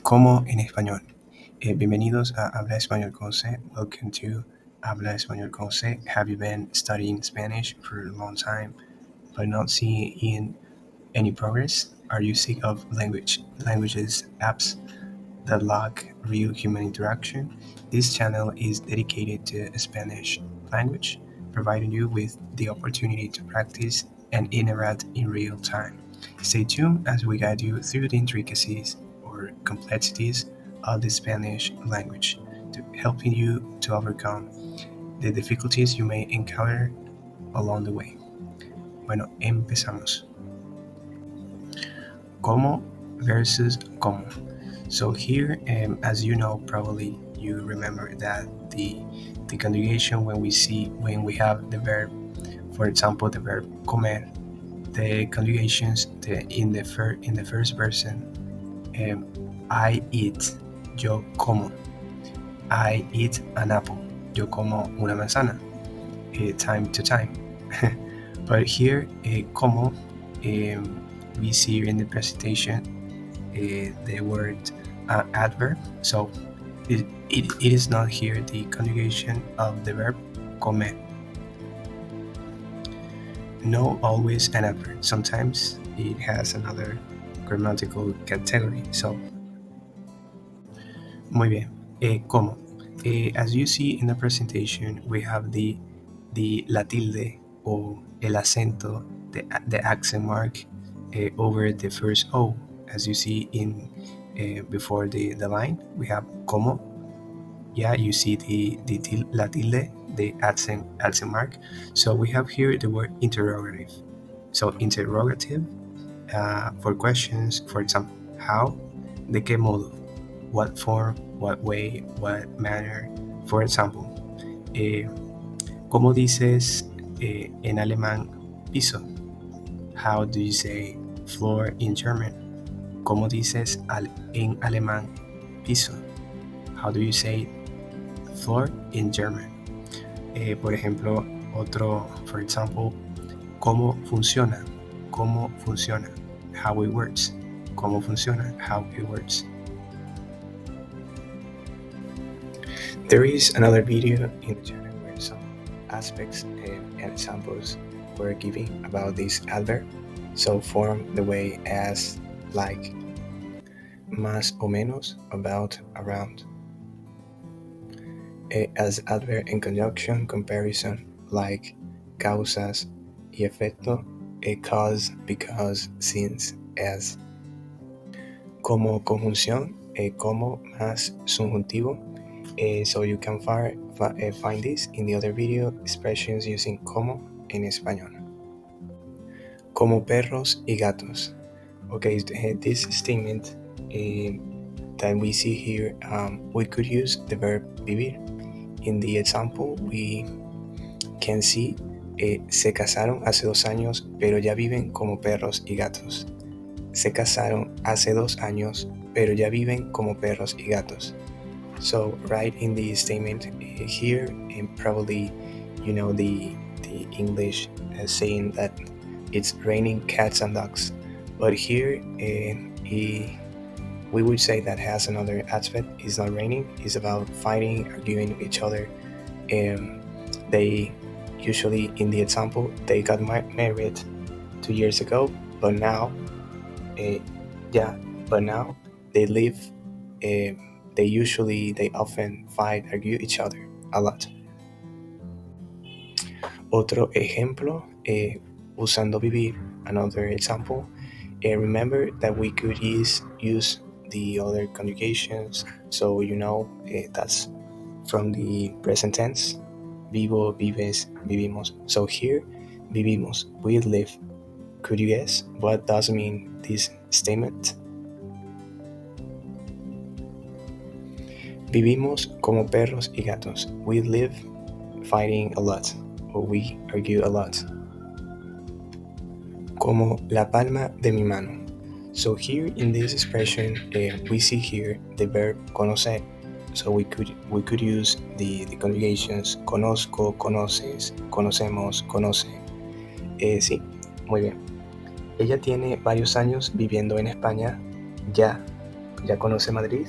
como en español. Bienvenidos a Habla Español con José. Welcome to Habla Español con José. Have you been studying Spanish for a long time but not seeing any progress? Are you sick of languages apps that lack real human interaction? This channel is dedicated to Spanish language, providing you with the opportunity to practice and interact in real time. Stay tuned as we guide you through the intricacies or complexities of the Spanish language, to helping you to overcome the difficulties you may encounter along the way. Bueno, empezamos. Como versus como. So here, as you know, probably you remember that the conjugation when we have the verb, for example, the verb comer, the conjugations in the first person, I eat, yo como. I eat an apple, yo como una manzana, time to time. But here, como, we see in the presentation the word adverb. So it is not here the conjugation of the verb comer. No always an adverb. Sometimes it has another grammatical category. So, muy bien. Como. As you see in the presentation, we have the la tilde or el acento, the accent mark over the first O. As you see in before the line, we have como. Yeah, you see la tilde, the accent mark. So we have here the word interrogative. So interrogative for questions, for example, how, de qué modo, what form, what way, what manner. For example, ¿cómo dices en alemán piso? How do you say floor in German? ¿Cómo dices en alemán piso? How do you say floor in German? Por ejemplo, for example, ¿cómo funciona? ¿Cómo funciona? How it works. ¿Cómo funciona? How it works. There is another video in the channel where some aspects and examples were given about this adverb. So form the way as, like, más o menos, about, around. As adverb in conjunction comparison, like causas y efecto, cause, because, since, as. Como conjunción, como más subjuntivo. So you can find this in the other video, expressions using como en español. Como perros y gatos. Okay, this statement that we see here, we could use the verb vivir. In the example, we can see se casaron hace 2 años, pero ya viven como perros y gatos. Se casaron hace 2 años, pero ya viven como perros y gatos. So right in the statement here, and probably you know the English saying that it's raining cats and dogs, but here we would say that has another aspect. It's not raining, it's about fighting, arguing with each other. They usually, in the example, they got married 2 years ago, but now they live, they often fight, argue each other a lot. Otro ejemplo, usando vivir, another example. Remember that we could use the other conjugations, so that's from the present tense. Vivo, vives, vivimos. So here, vivimos, we live. Could you guess what does mean this statement? Vivimos como perros y gatos. We live fighting a lot, or we argue a lot. Como la palma de mi mano. So here in this expression, we see here the verb conocer. So we could use the conjugations conozco, conoces, conocemos, conoce. Sí, muy bien. Ella tiene varios años viviendo en España ya, ya conoce Madrid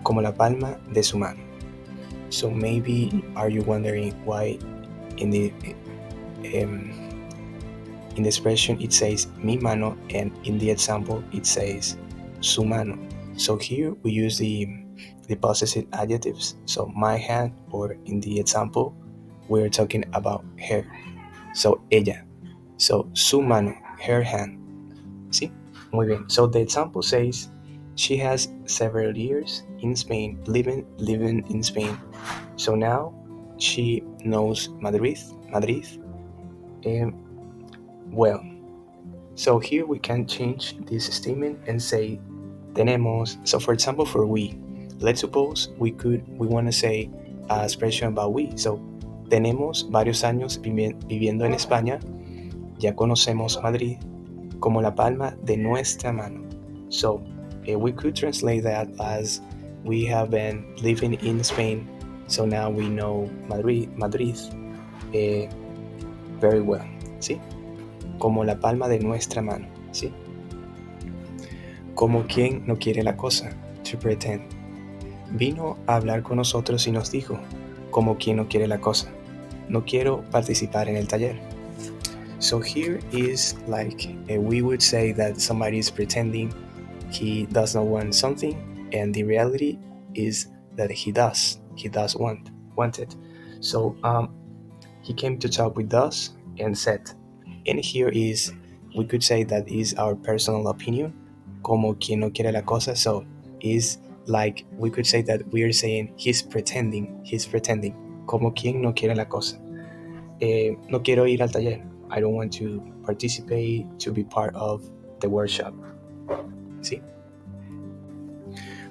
como la palma de su mano. So maybe are you wondering why in the expression it says mi mano and in the example it says su mano. So here we use the possessive adjectives. So my hand, or in the example we're talking about her. So ella. So su mano, her hand. ¿Sí? Muy bien. So the example says she has several years in Spain, living in Spain. So now she knows Madrid. Well, so here we can change this statement and say tenemos. So for example, for we, let's suppose we want to say a expression about we. So tenemos varios años viviendo en España. Ya conocemos Madrid como la palma de nuestra mano. So we could translate that as we have been living in Spain, so now we know Madrid very well, ¿sí? Como la palma de nuestra mano, ¿sí? Como quien no quiere la cosa, to pretend. Vino a hablar con nosotros y nos dijo, como quien no quiere la cosa, no quiero participar en el taller. So here is like we would say that somebody is pretending he does not want something, and the reality is that he does want it. So he came to talk with us and said, and here is, we could say that is our personal opinion, como quien no quiere la cosa. So is like we could say that we are saying he's pretending, como quien no quiere la cosa. No quiero ir al taller. I don't want to participate, to be part of the workshop. ¿Sí?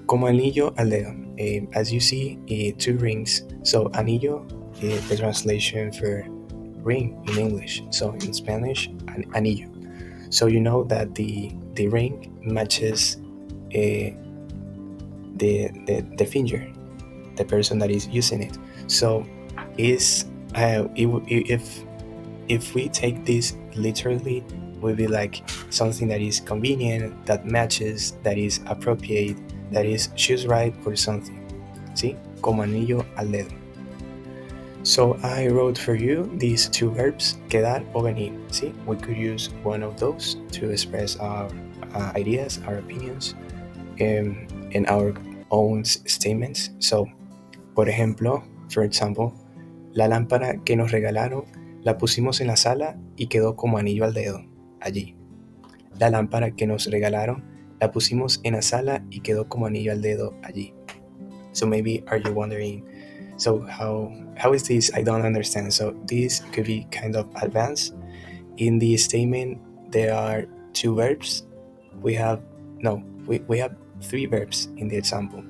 Como anillo al dedo. As you see, 2 rings. So anillo is the translation for ring in English. So in Spanish, anillo. So you know that the ring matches the finger, the person that is using it. So is if we take this literally, will be like something that is convenient, that matches, that is appropriate, that is choose right for something. ¿Sí? Como anillo al dedo. So I wrote for you these 2 verbs, quedar o venir. ¿Sí? We could use one of those to express our ideas, our opinions, and our own statements. So, por example, la lámpara que nos regalaron la pusimos en la sala y quedó como anillo al dedo allí. La lámpara que nos regalaron la pusimos en la sala y quedó como anillo al dedo allí. So maybe are you wondering, so how is this? I don't understand. So this could be kind of advanced. In the statement there are 2 verbs. We have 3 verbs in the example.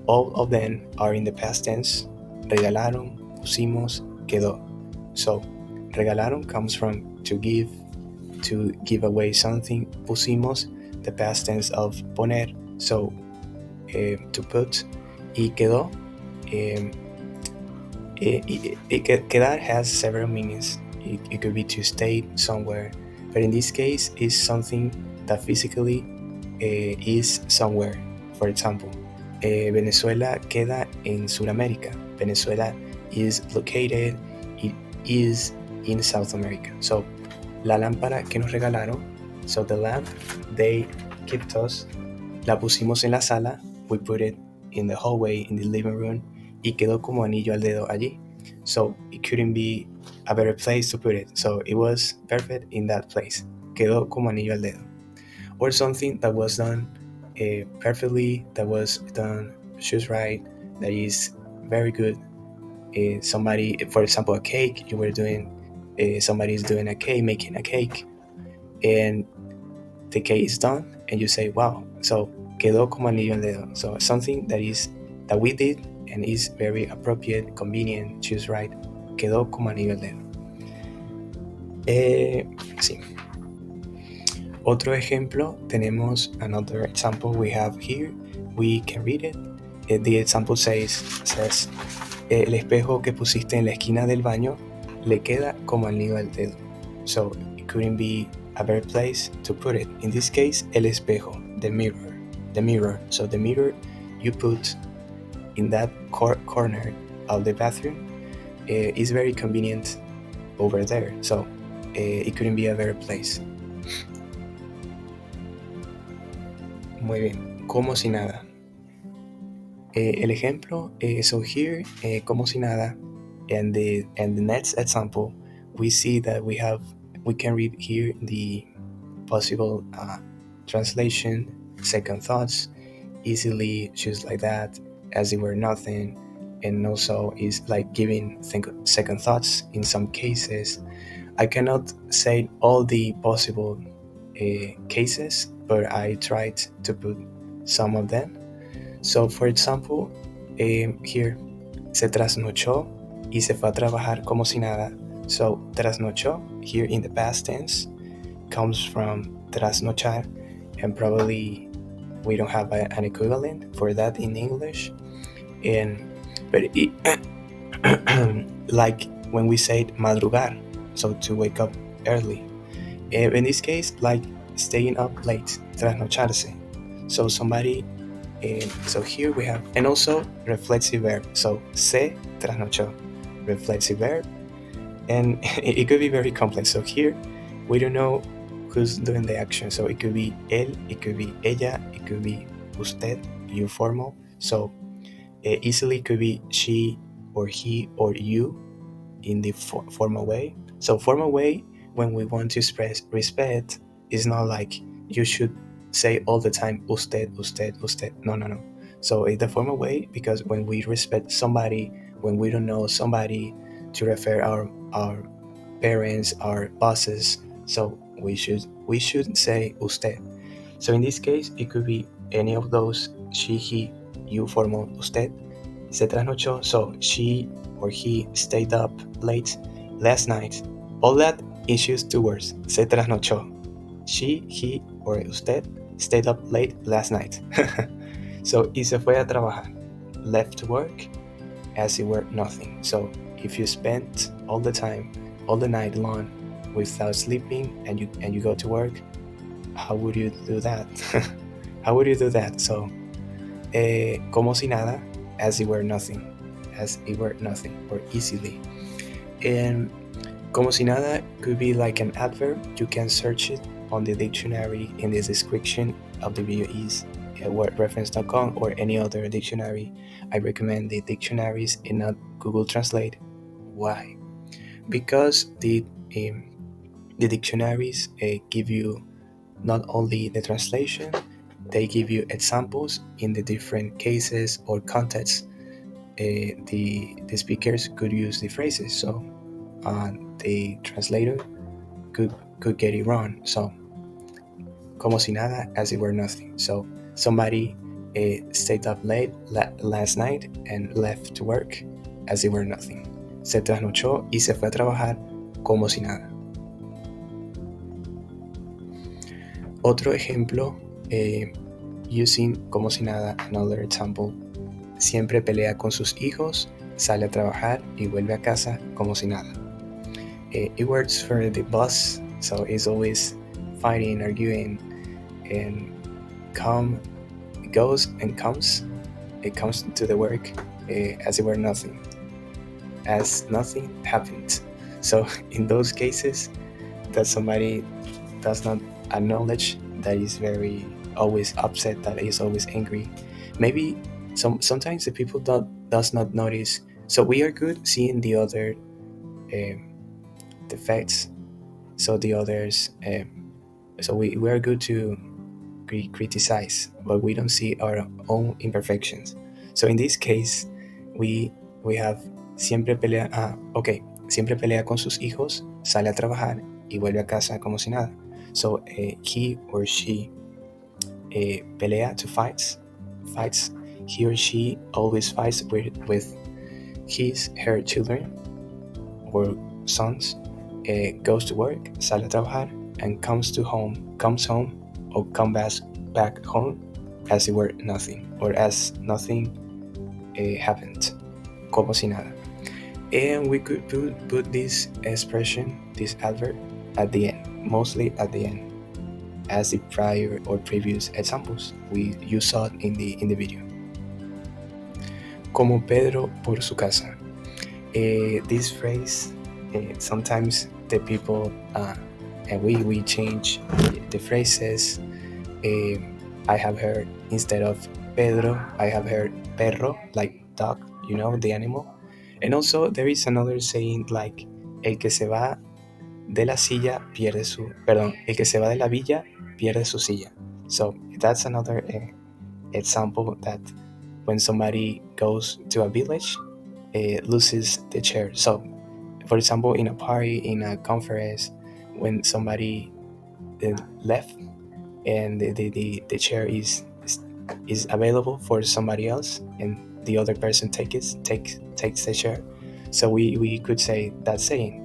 All of them are in the past tense. Regalaron, pusimos, quedó. So regalaron comes from to give away something. Pusimos, the past tense of poner, so to put. Y quedó, quedar has several meanings. It could be to stay somewhere, but in this case it's something that physically is somewhere. For example, Venezuela queda en Sudamérica. Venezuela is located, it is in South America. So la lámpara que nos regalaron, so the lamp they gifted us, la pusimos en la sala, we put it in the hallway, in the living room, y quedó como anillo al dedo allí. So it couldn't be a better place to put it. So it was perfect in that place. Quedó como anillo al dedo. Or something that was done perfectly, that was done just right, that is very good. Somebody, for example, a cake, you were doing, somebody's doing a cake, making a cake, and the cake is done, and you say, wow, so quedó como anillo al dedo. So something that we did and is very appropriate, convenient, choose right, quedó como anillo al dedo. Sí. Otro ejemplo, tenemos another example we have here. We can read it. The example says, el espejo que pusiste en la esquina del baño le queda como anillo al dedo. So it couldn't be a better place to put it. In this case, el espejo. the mirror. The mirror. So the mirror you put in that corner of the bathroom is very convenient over there. So it couldn't be a better place. Muy bien. Como si nada. El ejemplo, so here, como si nada, and the next example, we see that we can read here the possible translation, second thoughts, easily, just like that, as it were nothing, and also is like giving second thoughts in some cases. I cannot say all the possible cases, but I tried to put some of them. So, for example, here, se trasnochó y se fue a trabajar como si nada. So, trasnochó, here in the past tense, comes from trasnochar, and probably we don't have an equivalent for that in English. But it, like when we say madrugar, so to wake up early. In this case, like staying up late, trasnocharse. So somebody. So here we have, and also reflexive verb. So se trasnochó, reflexive verb, and it could be very complex. So here we don't know who's doing the action. So it could be él, it could be ella, it could be usted, you formal. So easily could be she or he or you in the formal way. So formal way, when we want to express respect, is not like you should say all the time usted, usted, usted. No. So it's the formal way, because when we respect somebody, when we don't know somebody, to refer our parents, our bosses, so we should say usted. So in this case, it could be any of those: she, he, you formal, usted. Se trasnochó, so she or he stayed up late last night. All that is just two words: se trasnochó. She, he, or usted stayed up late last night. So, y se fue a trabajar. Left to work as it were nothing. So, if you spent all the time, all the night long without sleeping, and you go to work, how would you do that? How would you do that? So, como si nada, as it were nothing, or easily. And como si nada could be like an adverb. You can search it on the dictionary in the description of the video is wordreference.com or any other dictionary. I recommend the dictionaries and not Google Translate. Why? Because the dictionaries give you not only the translation, they give you examples in the different cases or contexts. The speakers could use the phrases, so the translator could get it wrong. So, como si nada, as it were nothing. So, somebody stayed up late last night and left to work as it were nothing. Se trasnochó y se fue a trabajar como si nada. Otro ejemplo, using como si nada, another example. Siempre pelea con sus hijos, sale a trabajar y vuelve a casa como si nada. It works for the boss, so it's always fighting, arguing, and goes and comes. It comes to the work as it were nothing, as nothing happened. So in those cases, that somebody does not acknowledge, that is very always upset, that is always angry. Maybe sometimes the people does not notice. So we are good seeing the other defects. So the others, so we are good to criticize, but we don't see our own imperfections. So in this case, we have siempre pelea. Siempre pelea con sus hijos, sale a trabajar y vuelve a casa como si nada. So he or she pelea, to fights. He or she always fights with her children or sons. Goes to work, sale a trabajar, and comes home, or comes back home as it were nothing, or as nothing happened, como si nada. And we could put this expression, this adverb, at the end, mostly at the end. as the prior or previous examples you saw in the video. Como Pedro por su casa. This phrase, sometimes the people and we change the phrases. I have heard, instead of Pedro, I have heard perro, like dog, the animal. And also there is another saying like el que se va de la silla pierde su, perdón, el que se va de la villa pierde su silla. So that's another example that when somebody goes to a village, loses the chair. So, for example, in a party, in a conference, when somebody left and the chair is available for somebody else, and the other person takes the chair, so we could say that saying.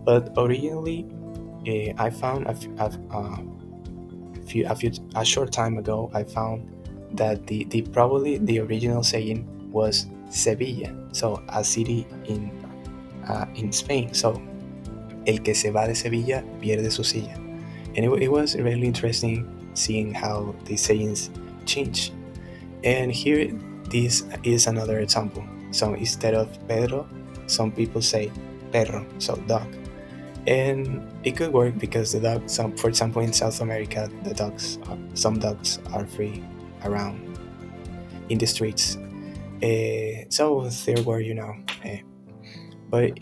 But originally, I found a short time ago, I found that the probably the original saying was Sevilla, so a city in Spain. So el que se va de Sevilla pierde su silla, and it was really interesting seeing how the sayings change. And here, this is another example. So instead of Pedro, some people say perro, so dog. And it could work because the dog, for example, in South America, some dogs are free around in the streets. So there were, but,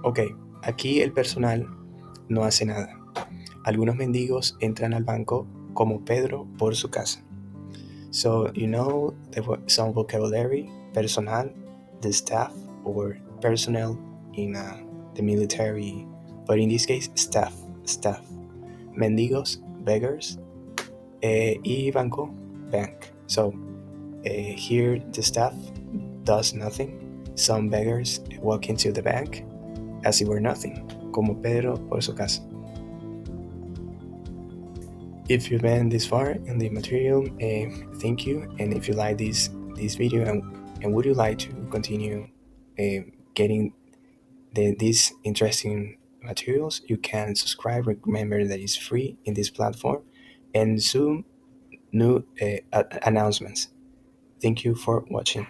ok, aquí el personal no hace nada. Algunos mendigos entran al banco como Pedro por su casa. So some vocabulary, personal, the staff, or personnel in the military, but in this case, staff. Mendigos, beggars, y banco, bank. So here the staff does nothing. Some beggars walk into the bank as if were nothing, como Pedro por su casa. If you've been this far in the material, thank you. And if you like this video and would you like to continue getting these interesting materials, you can subscribe. Remember that it's free in this platform, and soon new announcements. Thank you for watching.